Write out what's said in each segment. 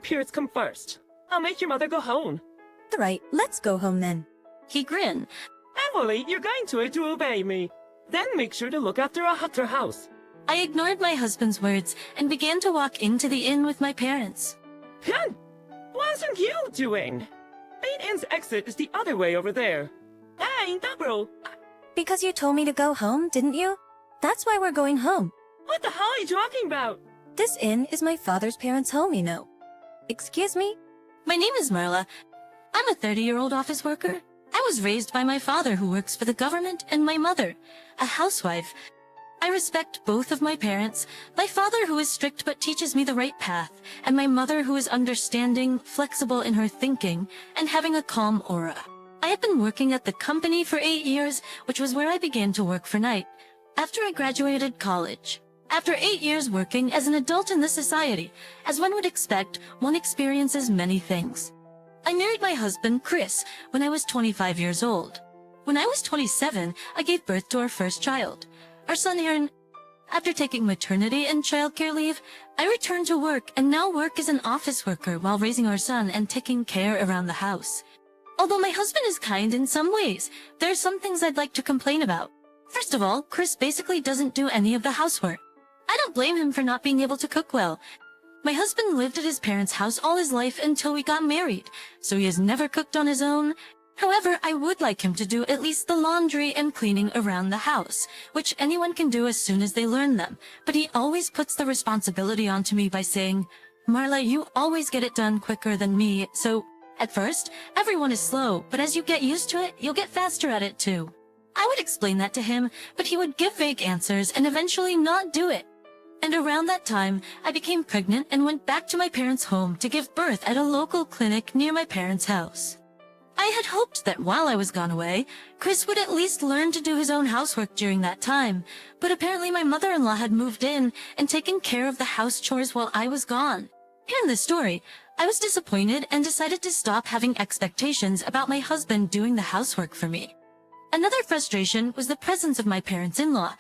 parents come first. I'll make your mother go home. Alright, let's go home then. He grinned. Emily, you're going to obey me. Then make sure to look after our house. I ignored my husband's words and began to walk into the inn with my parents. Pen, what are you doing? Main inn's exit is the other way over there. Hey, Double, Because you told me to go home, didn't you? That's why we're going home. what the hell are you talking about? This inn is my father's parents' home, you know. Excuse me? My name is Marla. I'm a 30-year-old office worker. I was raised by my father, who works for the government, and my mother, a housewife. I respect both of my parents, my father who is strict but teaches me the right path, and my mother who is understanding, flexible in her thinking, and having a calm aura. I had been working at the company for 8 years, which was where I began to work for night, after I graduated college. After 8 years working as an adult in this society, as one would expect, one experiences many things. I married my husband, Chris, when I was 25 years old. When I was 27, I gave birth to our first child, our son Aaron. After taking maternity and childcare leave, I returned to work and now work as an office worker while raising our son and taking care around the house. Although my husband is kind in some ways, there are some things I'd like to complain about. First of all, Chris basically doesn't do any of the housework. I don't blame him for not being able to cook well. My husband lived at his parents' house all his life until we got married, so he has never cooked on his own. However, I would like him to do at least the laundry and cleaning around the house, which anyone can do as soon as they learn them. But he always puts the responsibility onto me by saying, "Marla, you always get it done quicker than me, so..." At first, everyone is slow, but as you get used to it, you'll get faster at it too. I would explain that to him, but he would give vague answers and eventually not do it. And around that time, I became pregnant and went back to my parents' home to give birth at a local clinic near my parents' house. I had hoped that while I was gone away, Chris would at least learn to do his own housework during that time, but apparently my mother-in-law had moved in and taken care of the house chores while I was gone. Hearing the story, I was disappointed and decided to stop having expectations about my husband doing the housework for me. Another frustration was the presence of my parents-in-law.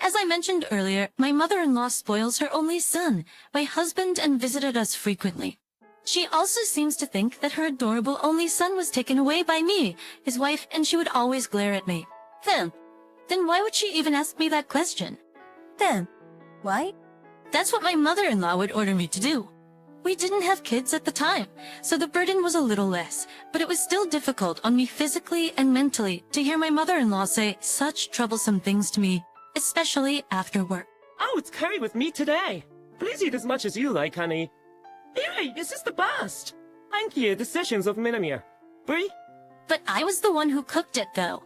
As I mentioned earlier, my mother-in-law spoils her only son, my husband, and visited us frequently. She also seems to think that her adorable only son was taken away by me, his wife, and she would always glare at me. Then why would she even ask me that question? Why? That's what my mother-in-law would order me to do. We didn't have kids at the time, so the burden was a little less, but it was still difficult on me physically and mentally to hear my mother-in-law say such troublesome things to me, especially after work. Oh, it's curry with meat today. Please eat as much as you like, honey. Hey, this is the best. Thank you, the sessions of Minamir. Brie? But I was the one who cooked it, though.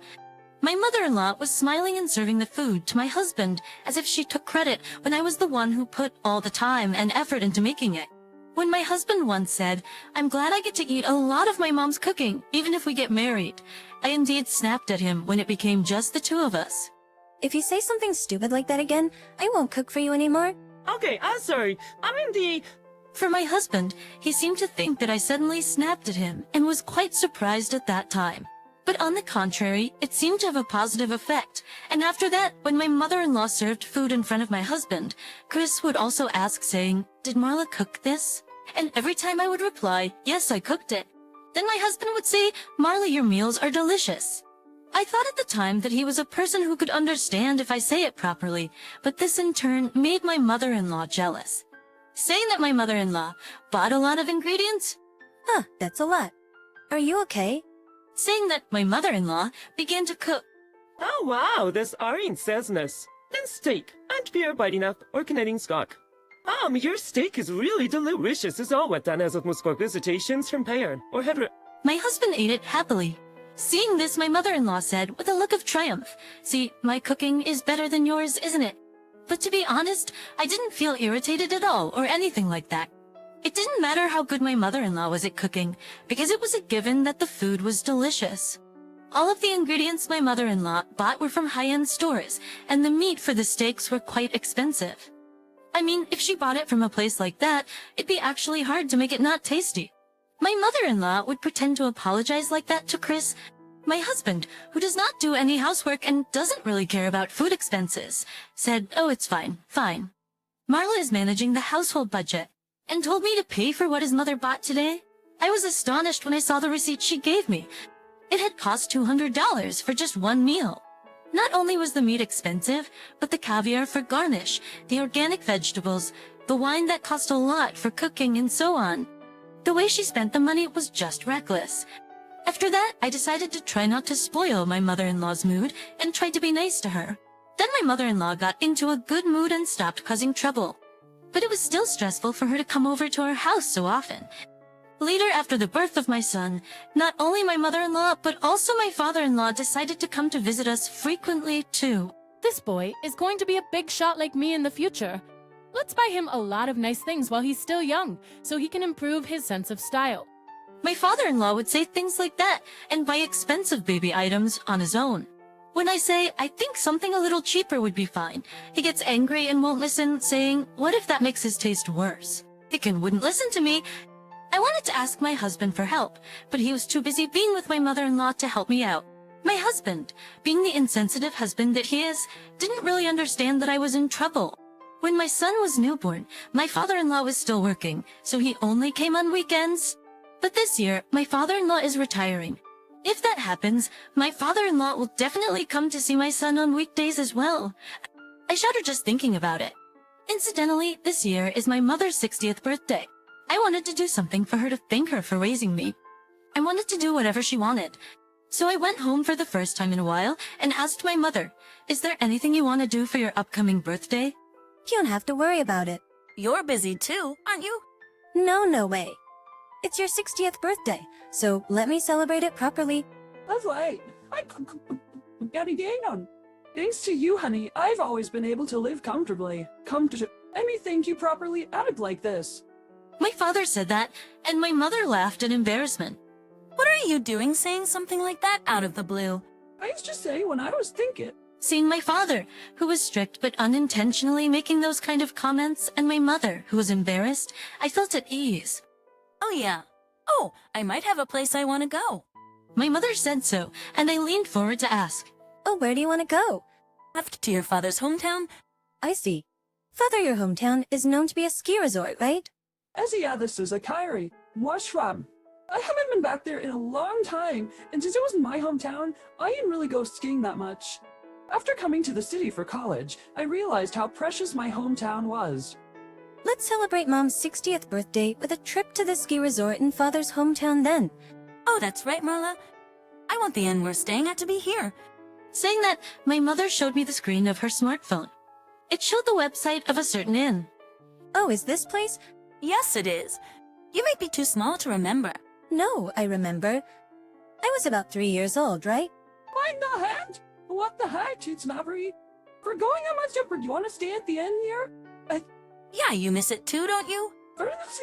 My mother-in-law was smiling and serving the food to my husband as if she took credit when I was the one who put all the time and effort into making it. When my husband once said, "I'm glad I get to eat a lot of my mom's cooking, even if we get married," I indeed snapped at him when it became just the two of us. If you say something stupid like that again, I won't cook for you anymore. Okay, I'm sorry. I'm in the... For my husband, he seemed to think that I suddenly snapped at him and was quite surprised at that time. But on the contrary, it seemed to have a positive effect. And after that, when my mother-in-law served food in front of my husband, Chris would also ask, saying, "Did Marla cook this?" And every time I would reply, "Yes, I cooked it." Then my husband would say, "Marla, your meals are delicious." I thought at the time that he was a person who could understand if I say it properly, but this in turn made my mother-in-law jealous. Saying that my mother-in-law bought a lot of ingredients? That's a lot. Are you okay? Saying that my mother-in-law began to cook. Oh wow, this orange saysness. Then steak, and beer biting up, or Canadian skok. Your steak is really delicious as always done as of muskok visitations from Payan, or Hedra. My husband ate it happily. Seeing this, my mother-in-law said with a look of triumph, "See, my cooking is better than yours, isn't it?" But to be honest, I didn't feel irritated at all or anything like that. It didn't matter how good my mother-in-law was at cooking, because it was a given that the food was delicious. All of the ingredients my mother-in-law bought were from high-end stores, and the meat for the steaks were quite expensive. I mean, if she bought it from a place like that, it'd be actually hard to make it not tasty. My mother-in-law would pretend to apologize like that to Chris, my husband, who does not do any housework and doesn't really care about food expenses, said, "Oh, it's fine, fine. Marla is managing the household budget." and told me to pay for what his mother bought today. I was astonished when I saw the receipt she gave me. It had cost $200 for just one meal. Not only was the meat expensive, but the caviar for garnish, the organic vegetables, the wine that cost a lot for cooking, and so on. The way she spent the money was just reckless. After that, I decided to try not to spoil my mother-in-law's mood and tried to be nice to her. Then my mother-in-law got into a good mood and stopped causing trouble. But it was still stressful for her to come over to our house so often. Later, after the birth of my son, not only my mother-in-law, but also my father-in-law decided to come to visit us frequently too. This boy is going to be a big shot like me in the future. Let's buy him a lot of nice things while he's still young, so he can improve his sense of style. My father-in-law would say things like that and buy expensive baby items on his own. When I say, I think something a little cheaper would be fine, he gets angry and won't listen, saying, what if that makes his taste worse? He wouldn't listen to me. I wanted to ask my husband for help, but he was too busy being with my mother-in-law to help me out. My husband, being the insensitive husband that he is, didn't really understand that I was in trouble. When my son was newborn, my father-in-law was still working, so he only came on weekends. But this year, my father-in-law is retiring. If that happens, my father-in-law will definitely come to see my son on weekdays as well. I shudder just thinking about it. Incidentally, this year is my mother's 60th birthday. I wanted to do something for her to thank her for raising me. I wanted to do whatever she wanted. So I went home for the first time in a while and asked my mother, is there anything you want to do for your upcoming birthday? You don't have to worry about it. You're busy too, aren't you? No way. It's your 60th birthday, so let me celebrate it properly. That's right. Daddy Danon. Thanks to you, honey, I've always been able to live comfortably. Let me thank you properly act like this. My father said that, and my mother laughed in embarrassment. What are you doing saying something like that out of the blue? I used to say when I was thinking. Seeing my father, who was strict but unintentionally making those kind of comments, and my mother, who was embarrassed, I felt at ease. Oh yeah. Oh, I might have a place I want to go. My mother said so, and I leaned forward to ask. Oh, where do you want to go? Left to your father's hometown? I see. Father, your hometown is known to be a ski resort, right? This is a Kyrie. Washram. I haven't been back there in a long time, and since it wasn't my hometown, I didn't really go skiing that much. After coming to the city for college, I realized how precious my hometown was. Let's celebrate Mom's 60th birthday with a trip to the ski resort in Father's hometown then. Oh, that's right, Marla. I want the inn we're staying at to be here. Saying that, my mother showed me the screen of her smartphone. It showed the website of a certain inn. Oh, is this place? Yes, it is. You might be too small to remember. No, I remember. I was about 3 years old, right? Why the heck? What the heck? It's Maverick. For going on my trip, do you want to stay at the inn here? Yeah, you miss it too, don't you?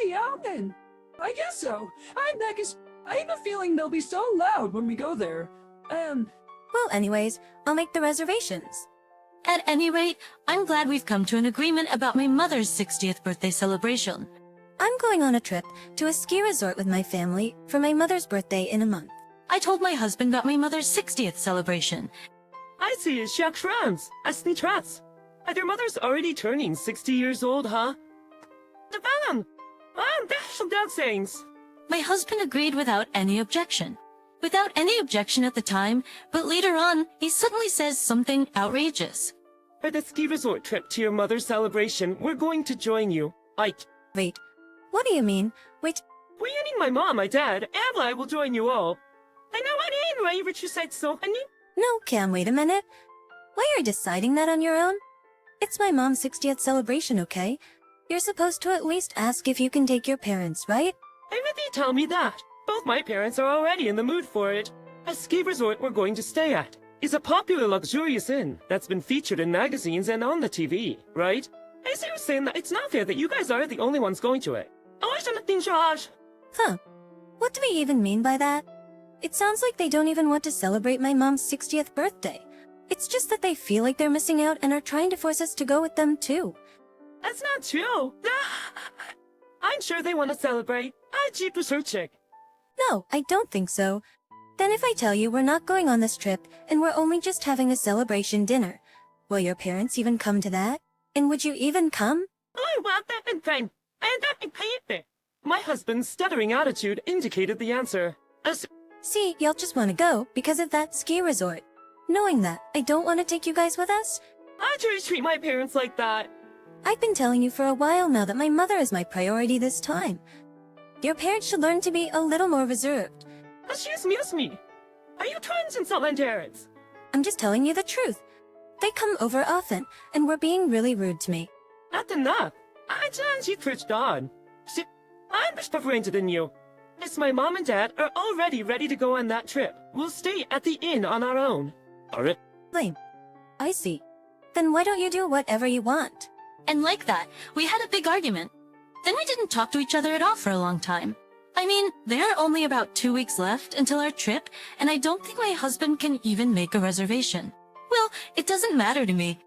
Yeah, then. I guess so. I have a feeling they'll be so loud when we go there. Well, anyways, I'll make the reservations. At any rate, I'm glad we've come to an agreement about my mother's 60th birthday celebration. I'm going on a trip to a ski resort with my family for my mother's birthday in a month. I told my husband about my mother's 60th celebration. I see, Jacques Franz, as Nitrats. Their mother's already turning 60 years old, huh? The van! That's some dog sayings. My husband agreed without any objection. Without any objection at the time, but later on, he suddenly says something outrageous. For the ski resort trip to your mother's celebration, we're going to join you. Wait, what do you mean? Wait, We meaning my mom, my dad, and I will join you all. I know what anyway, Richard said so, honey. no, Cam, wait a minute. Why are you deciding that on your own? It's my mom's 60th celebration, okay? You're supposed to at least ask if you can take your parents, right? Why would they tell me that? Both my parents are already in the mood for it. A ski resort we're going to stay at is a popular luxurious inn that's been featured in magazines and on the TV, right? I see you saying that it's not fair that you guys are the only ones going to it. I shouldn't think, Josh. Huh. What do we even mean by that? It sounds like they don't even want to celebrate my mom's 60th birthday. It's just that they feel like they're missing out and are trying to force us to go with them too. That's not true. I'm sure they want to celebrate. I keep researching. No, I don't think so. Then if I tell you we're not going on this trip and we're only just having a celebration dinner, will your parents even come to that? And would you even come? I want that and fine. And that Payback. My husband's stuttering attitude indicated the answer. See, y'all just want to go because of that ski resort. Knowing that, I don't want to take you guys with us. How'd you treat my parents like that? I've been telling you for a while now that my mother is my priority this time. Your parents should learn to be a little more reserved. Excuse me. Are you trying to insult my parents? I'm just telling you the truth. They come over often, and were being really rude to me. That's enough. I challenge you switched on. See, I'm much tougher than you. Yes, my mom and dad are already ready to go on that trip. We'll stay at the inn on our own. Alright. Lame. I see. Then why don't you do whatever you want? And like that, we had a big argument. Then we didn't talk to each other at all for a long time. I mean, there are only about 2 weeks left until our trip, and I don't think my husband can even make a reservation. Well, it doesn't matter to me.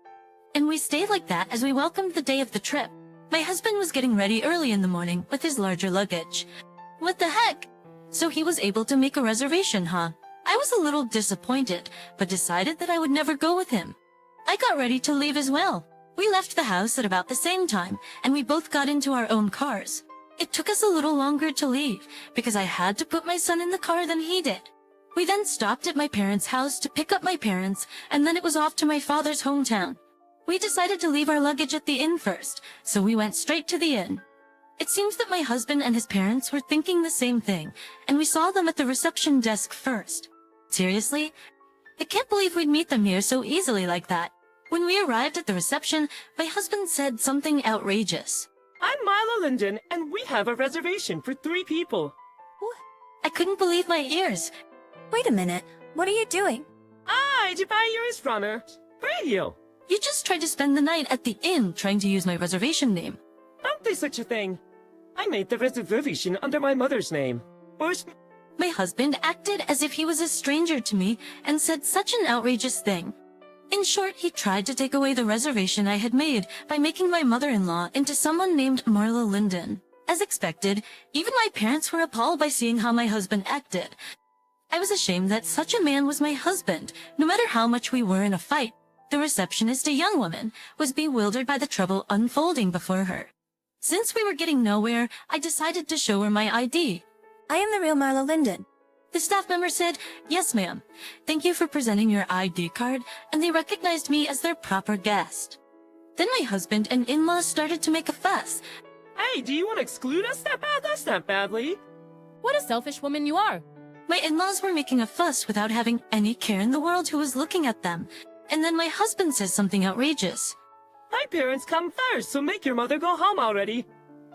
And we stayed like that as we welcomed the day of the trip. My husband was getting ready early in the morning with his larger luggage. What the heck? So he was able to make a reservation, huh? I was a little disappointed, but decided that I would never go with him. I got ready to leave as well. We left the house at about the same time, and we both got into our own cars. It took us a little longer to leave, because I had to put my son in the car than he did. We then stopped at my parents' house to pick up my parents, and then it was off to my father's hometown. We decided to leave our luggage at the inn first, so we went straight to the inn. It seems that my husband and his parents were thinking the same thing, and we saw them at the reception desk first. Seriously? I can't believe we'd meet them here so easily like that. When we arrived at the reception, my husband said something outrageous. I'm Milo Linden, and we have a reservation for 3 people. I couldn't believe my ears. Wait a minute. What are you doing? Did you buy yours from her? Radio. You just tried to spend the night at the inn trying to use my reservation name. Don't do such a thing. I made the reservation under my mother's name. My husband acted as if he was a stranger to me and said such an outrageous thing. In short, he tried to take away the reservation I had made by making my mother-in-law into someone named Marla Linden. As expected, even my parents were appalled by seeing how my husband acted. I was ashamed that such a man was my husband, no matter how much we were in a fight. The receptionist, a young woman, was bewildered by the trouble unfolding before her. Since we were getting nowhere, I decided to show her my ID. I am the real Marla Linden. The staff member said, "Yes, ma'am. Thank you for presenting your ID card," and they recognized me as their proper guest. Then my husband and in-laws started to make a fuss. Hey, do you want to exclude us that badly? What a selfish woman you are. My in-laws were making a fuss without having any care in the world who was looking at them. And then my husband says something outrageous. My parents come first, so make your mother go home already.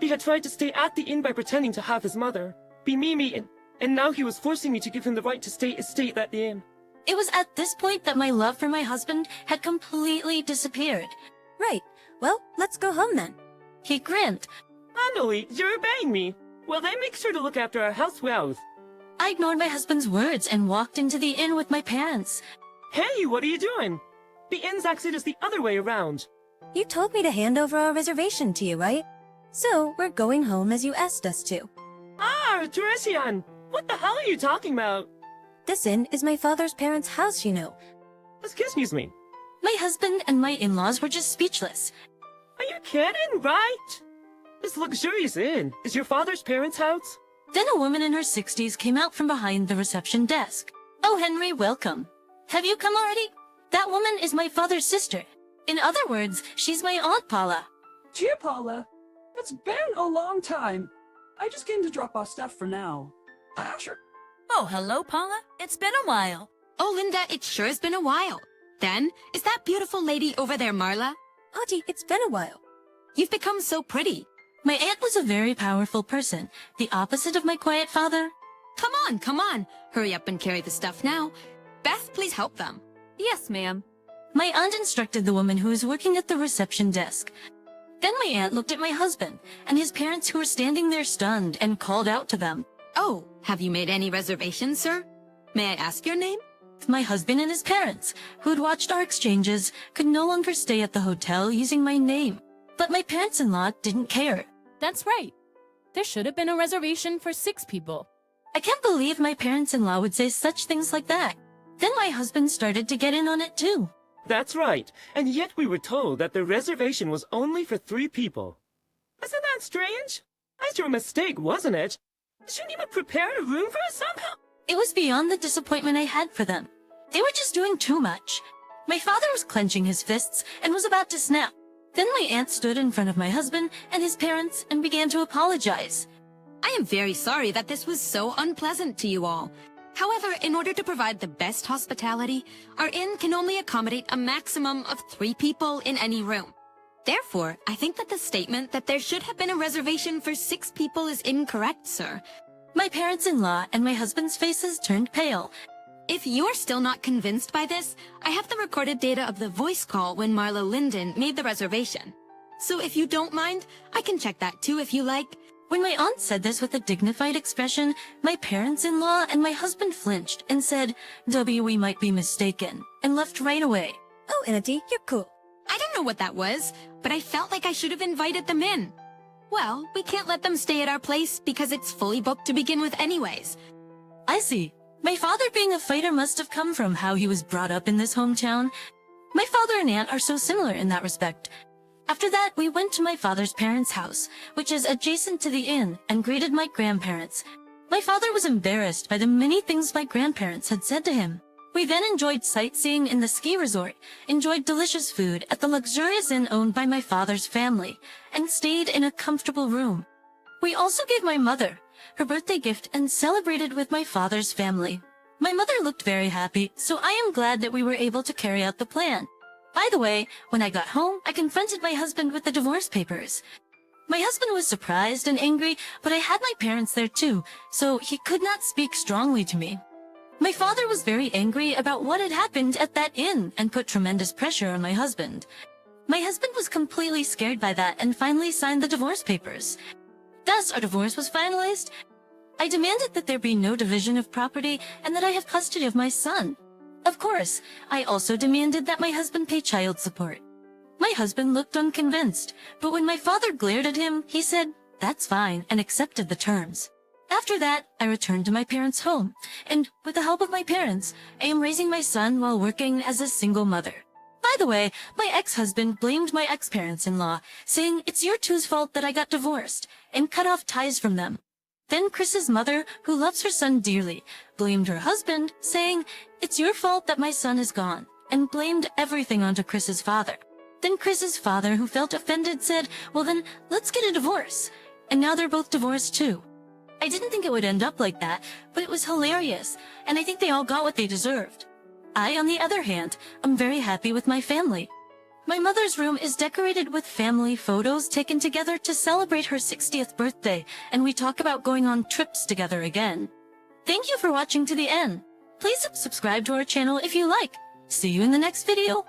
He had tried to stay at the inn by pretending to have his mother be Mimi, and now he was forcing me to give him the right to stay at the inn. It was at this point that my love for my husband had completely disappeared. Right. Well, let's go home then. He grinned. Finally, you're obeying me. Well, then make sure to look after our house well. I ignored my husband's words and walked into the inn with my parents. Hey, what are you doing? The inn's exit is the other way around. You told me to hand over our reservation to you, right? So, we're going home as you asked us to. Retribution! What the hell are you talking about? This inn is my father's parents' house, you know. Excuse me. My husband and my in-laws were just speechless. Are you kidding, right? This luxurious inn is your father's parents' house? Then a woman in her 60s came out from behind the reception desk. "Oh, Henry, welcome. Have you come already? That woman is my father's sister. In other words, she's my Aunt Paula." Dear Paula, it's been a long time. I just came to drop off stuff for now. Sure. Oh, hello, Paula. It's been a while. Oh, Linda, it sure has been a while. Then, is that beautiful lady over there, Marla? Auntie, it's been a while. You've become so pretty. My aunt was a very powerful person, the opposite of my quiet father. Come on. Hurry up and carry the stuff now. Beth, please help them. Yes, ma'am. My aunt instructed the woman who was working at the reception desk. Then my aunt looked at my husband and his parents who were standing there stunned and called out to them. Oh, have you made any reservations, sir? May I ask your name? My husband and his parents, who had watched our exchanges, could no longer stay at the hotel using my name. But my parents-in-law didn't care. That's right. There should have been a reservation for 6 people. I can't believe my parents-in-law would say such things like that. Then my husband started to get in on it too. That's right, and yet we were told that the reservation was only for 3 people. Isn't that strange? That's your mistake, wasn't it? Shouldn't you have prepared a room for us somehow? It was beyond the disappointment I had for them. They were just doing too much. My father was clenching his fists and was about to snap. Then my aunt stood in front of my husband and his parents and began to apologize. I am very sorry that this was so unpleasant to you all. However, in order to provide the best hospitality, our inn can only accommodate a maximum of 3 people in any room. Therefore, I think that the statement that there should have been a reservation for 6 people is incorrect, sir. My parents-in-law and my husband's faces turned pale. If you're still not convinced by this, I have the recorded data of the voice call when Marla Linden made the reservation. So if you don't mind, I can check that too if you like. When my aunt said this with a dignified expression, my parents-in-law and my husband flinched and said, we might be mistaken, and left right away. Oh, Auntie, you're cool. I don't know what that was, but I felt like I should have invited them in. Well, we can't let them stay at our place because it's fully booked to begin with anyways. I see. My father being a fighter must have come from how he was brought up in this hometown. My father and aunt are so similar in that respect. After that, we went to my father's parents' house, which is adjacent to the inn, and greeted my grandparents. My father was embarrassed by the many things my grandparents had said to him. We then enjoyed sightseeing in the ski resort, enjoyed delicious food at the luxurious inn owned by my father's family, and stayed in a comfortable room. We also gave my mother her birthday gift and celebrated with my father's family. My mother looked very happy, so I am glad that we were able to carry out the plan. By the way, when I got home, I confronted my husband with the divorce papers. My husband was surprised and angry, but I had my parents there too, so he could not speak strongly to me. My father was very angry about what had happened at that inn and put tremendous pressure on my husband. My husband was completely scared by that and finally signed the divorce papers. Thus, our divorce was finalized. I demanded that there be no division of property and that I have custody of my son. Of course, I also demanded that my husband pay child support. My husband looked unconvinced, but when my father glared at him, he said, "That's fine," and accepted the terms. After that, I returned to my parents' home, and with the help of my parents, I am raising my son while working as a single mother. By the way, my ex-husband blamed my ex-parents-in-law, saying it's your two's fault that I got divorced, and cut off ties from them. Then Chris's mother, who loves her son dearly, blamed her husband, saying, it's your fault that my son is gone, and blamed everything onto Chris's father. Then Chris's father, who felt offended, said, well then, let's get a divorce. And now they're both divorced too. I didn't think it would end up like that, but it was hilarious, and I think they all got what they deserved. I, on the other hand, am very happy with my family. My mother's room is decorated with family photos taken together to celebrate her 60th birthday, and we talk about going on trips together again. Thank you for watching to the end. Please subscribe to our channel if you like. See you in the next video.